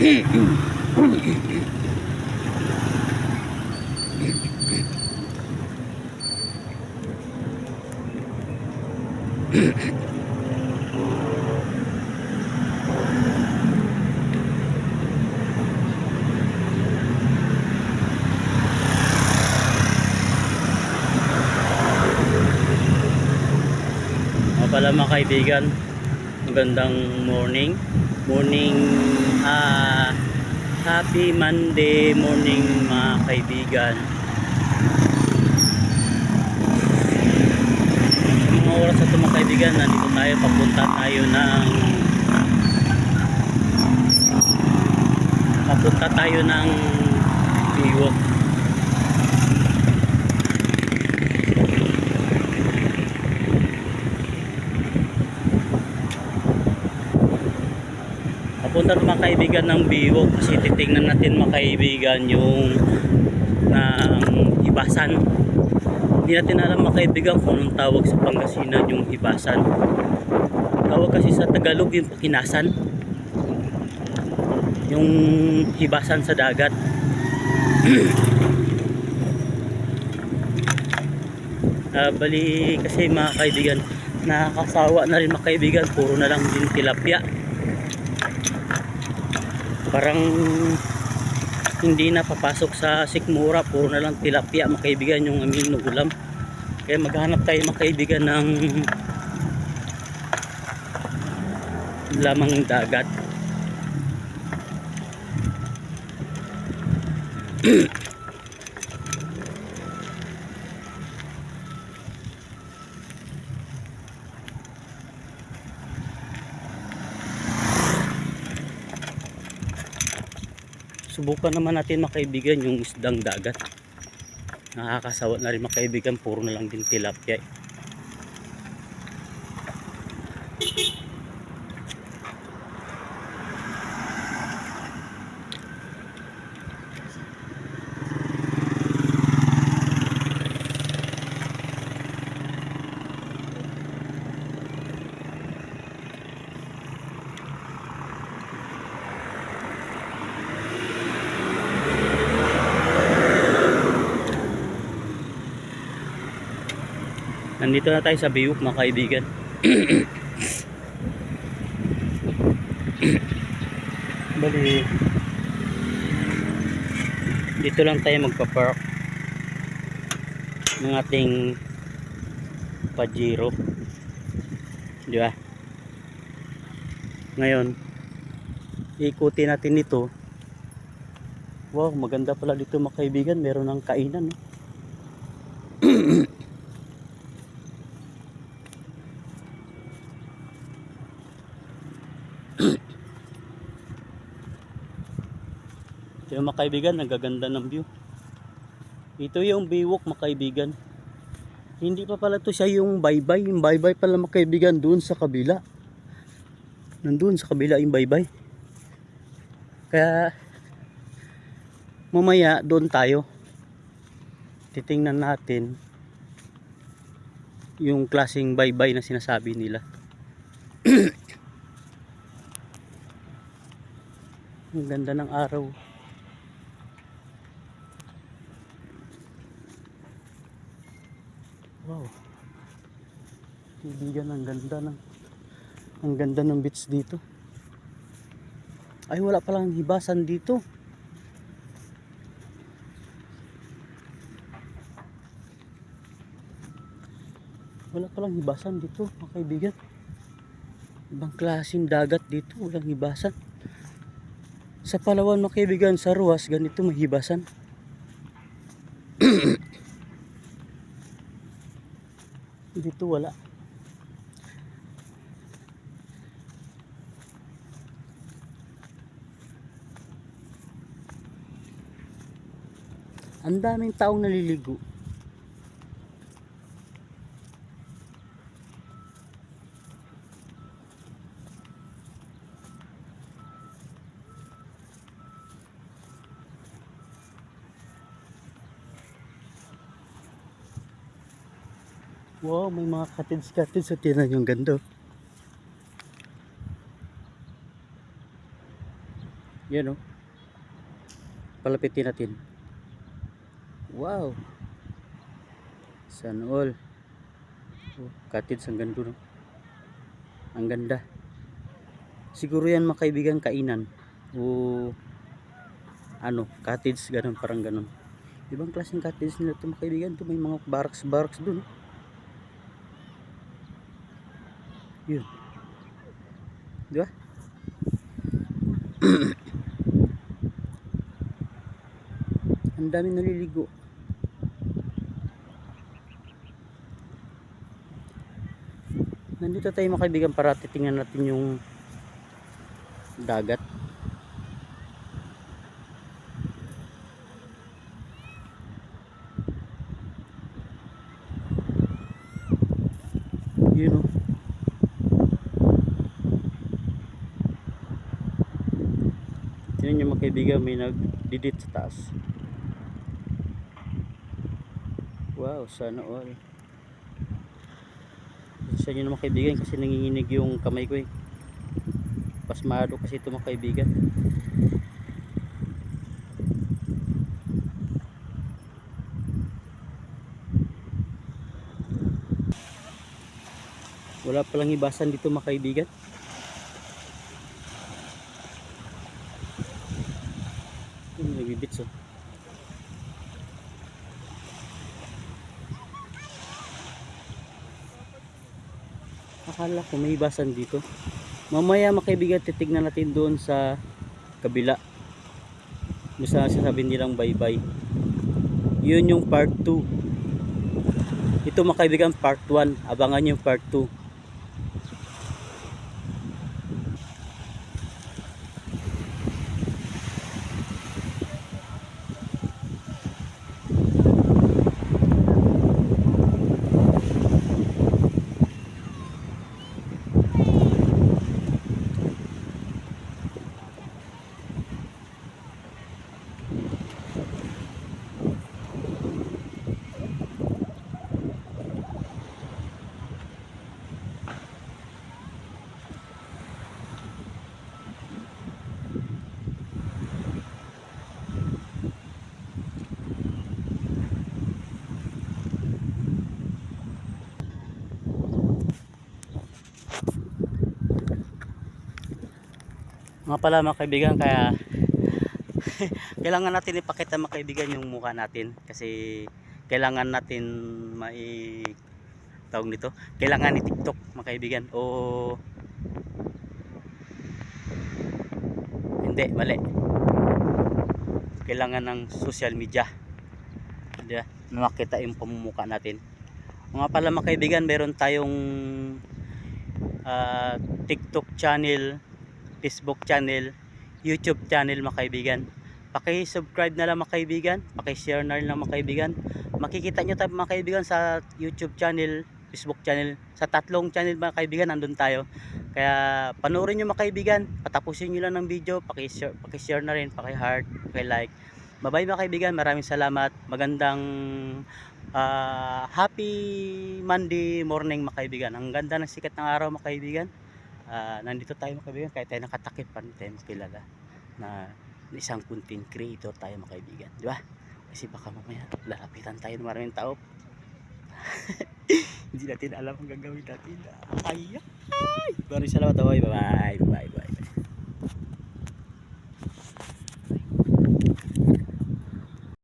Pala mga kaibigan, magandang morning happy Monday morning mga kaibigan. Mga oras na ito mga kaibigan, nandito tayo, papunta tayo ng Biwok. Papunta mga kaibigan ng Biwok kasi titingnan natin mga kaibigan yung hibasan. Hindi natin alam mga kaibigan kung anong tawag sa Pangasinan yung hibasan. Tawag kasi sa Tagalog yung pakinasan, yung hibasan sa dagat. Bali kasi mga kaibigan, nakakasawa na rin mga kaibigan, puro na lang din tilapia. Parang hindi na papasok sa sikmura, puro na lang tilapia mga kaibigan yung aming ulam. Kaya maghanap tayo mga kaibigan ng lamang dagat. Subukan naman natin mga kaibigan yung isdang dagat. Nakakasawa na rin mga kaibigan, puro na lang din tilapia. Nandito na tayo sa Biwok mga kaibigan. Bali, dito lang tayo magpa-park ng ating Pajero, di ba? Ngayon, ikutin natin ito. Wow, maganda pala dito mga kaibigan, meron ng kainan, no? Ito yung mga kaibigan, nagaganda ng view. Ito yung Biwok mga kaibigan. Hindi pa pala to siya yung baybay. Yung baybay pala mga kaibigan doon sa kabila. Nandun sa kabila yung baybay. Kaya mamaya doon tayo. Titingnan natin yung klaseng baybay na sinasabi nila. Ang ganda ng araw. Wow. Kaibigan, ang ganda ng beach dito. Ay, wala palang hibasan dito. Wala palang hibasan dito, mga kaibigan. Ibang klaseng dagat dito, walang hibasan. Sa Palawan mga kaibigan, sa Ruas, ganito may hibasan. Dito wala. Ang daming taong naliligo. Wow, may mga cottage sa tinan yung ganda. Yan oh. Palapitin natin. Wow. Sana all. Oh, cottage ang ganda no. Ang ganda. Siguro yan mga kaibigan kainan. O ano, cottage ganun, parang ganun. Ibang klaseng cottage nila ito mga kaibigan. Ito may mga barracks dun. Yun. Di ba? Ang dami naliligo. Nandito tayo mga kaibigan para titingnan natin yung dagat. Yun oh. Tingnan nyo mga kaibigan, may nagdidit sa taas. Wow, sana all. Sa inyo mga kaibigan kasi nanginginig yung kamay ko eh. Pasmado kasi ito mga kaibigan. Wala palang hibasan dito mga kaibigan. Nagbibits oh. Akala ko may hibasan dito. Mamaya mga kaibigan titignan natin doon sa kabila. Basta sasabihin nilang bye bye. Yun yung part 2. Ito mga kaibigan part 1. Abangan yung part 2. Mga pala mga kaibigan, kaya kailangan natin ipakita mga kaibigan yung mukha natin kasi kailangan natin tawag nito, kailangan i-TikTok mga kaibigan o hindi, mali, kailangan ng social media, di ba? Makita yung pamumukha natin. Mga pala mga kaibigan, meron tayong TikTok channel, Facebook channel, YouTube channel mga kaibigan. Paki-subscribe na lang mga kaibigan, paki-share na lang mga kaibigan. Makikita nyo tayo mga kaibigan sa YouTube channel, Facebook channel, sa tatlong channel mga kaibigan nandun tayo. Kaya panoorin nyo mga kaibigan, patapusin nyo lang ng video, paki-share na rin, paki-heart, paki-like. Bye-bye mga kaibigan, maraming salamat. Magandang happy Monday morning mga kaibigan. Ang ganda ng sikat ng araw mga kaibigan. Nandito tayo mga kaibigan, kaya tayo nakatakip pa tayo kilala na isang content creator tayo mga kaibigan, di ba? Kasi baka mamaya lalapitan tayo ng maraming tao. Hindi natin alam ang gagawin natin. Ay, maraming salamat. Bye bye.